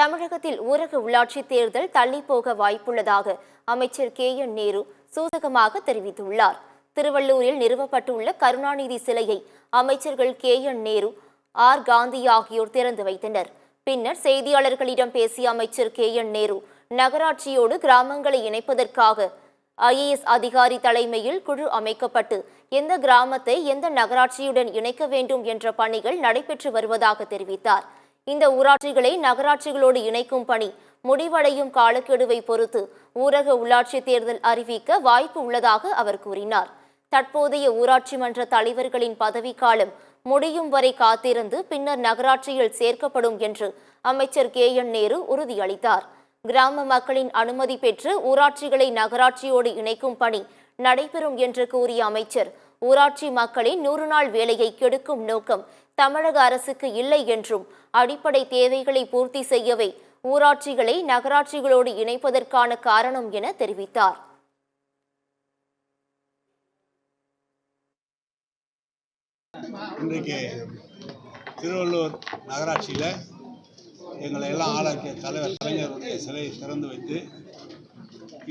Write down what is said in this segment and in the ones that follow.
தமிழகத்தில் ஊரக உள்ளாட்சி தேர்தல் தள்ளிப்போக வாய்ப்புள்ளதாக அமைச்சர் KN நேரு சூசகமாக தெரிவித்துள்ளார். திருவள்ளூரில் நிறுவப்பட்டுள்ள கருணாநிதி சிலையை அமைச்சர்கள் KN நேரு, R. காந்தி ஆகியோர் திறந்து வைத்தனர். பின்னர் செய்தியாளர்களிடம் பேசிய அமைச்சர் KN நேரு, நகராட்சியோடு கிராமங்களை இணைப்பதற்காக IAS அதிகாரி தலைமையில் குழு அமைக்கப்பட்டு எந்த கிராமத்தை எந்த நகராட்சியுடன் இணைக்க வேண்டும் என்ற பணிகள் நடைபெற்று வருவதாக தெரிவித்தார். இந்த ஊராட்சிகளை நகராட்சிகளோடு இணைக்கும் பணி முடிவடையும் காலக்கெடுவை பொறுத்து ஊரக உள்ளாட்சி தேர்தல் அறிவிக்க வாய்ப்பு உள்ளதாக அவர் கூறினார். தற்போதைய ஊராட்சி மன்ற தலைவர்களின் பதவிக்காலம் முடியும் வரை காத்திருந்து பின்னர் நகராட்சியில் சேர்க்கப்படும் என்று அமைச்சர் KN நேரு உறுதியளித்தார். கிராம மக்களின் அனுமதி பெற்று ஊராட்சிகளை நகராட்சியோடு இணைக்கும் பணி நடைபெறும் என்று கூறிய அமைச்சர், ஊராட்சி மக்களின் 100 நாள் வேலையை கெடுக்கும் நோக்கம் தமிழக அரசுக்கு இல்லை என்றும் அடிப்படை தேவைகளை பூர்த்தி செய்யவே ஊராட்சிகளை நகராட்சிகளோடு இணைப்பதற்கான காரணம் என தெரிவித்தார். இன்றைக்கு திருவள்ளூர் நகராட்சியில் எங்களை எல்லாம் ஆளாக்கிய தலைவர் கலைஞருடைய சிலையை திறந்து வைத்து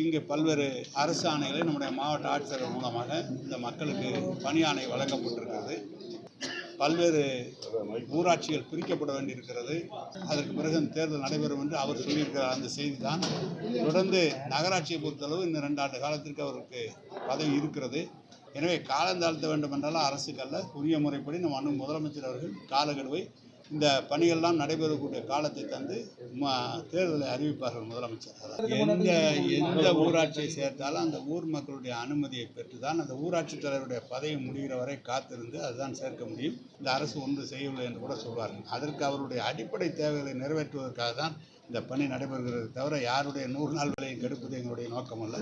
இங்கு பல்வேறு அரசு ஆணைகளை நம்முடைய மாவட்ட ஆட்சியர் மூலமாக இந்த மக்களுக்கு பணி ஆணை வழங்கப்பட்டிருக்கிறது. பல்வேறு ஊராட்சிகள் பிரிக்கப்பட வேண்டியிருக்கிறது. அதற்கு பிறகு இந்த தேர்தல் நடைபெறும் என்று அவர் சொல்லியிருக்கிறார். அந்த செய்தி தான். தொடர்ந்து நகராட்சியை பொறுத்தளவு இன்னும் 2 ஆண்டு காலத்திற்கு அவருக்கு பதவி இருக்கிறது. எனவே காலந்தாழ்த்த வேண்டும் என்றாலும் அரசுக்கு அல்ல, உரிய முறைப்படி நம்ம முதலமைச்சர் அவர்கள் காலக்கெடுவை இந்த பணிகள்லாம் நடைபெறக்கூடிய காலத்தை தந்து தேர்தலை அறிவிப்பார்கள் முதலமைச்சர். எந்த ஊராட்சியை சேர்த்தாலும் அந்த ஊர் மக்களுடைய அனுமதியை பெற்றுதான் அந்த ஊராட்சி தலைவருடைய பதவி முடிகிற வரை காத்திருந்து அதுதான் சேர்க்க முடியும். இந்த அரசு ஒன்று செய்யவில்லை என்று கூட சொல்வார்கள். அதற்கு அவருடைய அடிப்படை தேவைகளை நிறைவேற்றுவதற்காக தான் இந்த பணி நடைபெறுகிறது தவிர யாருடைய 100 நாள் வேலையை கெடுப்பது எங்களுடைய நோக்கம் அல்ல.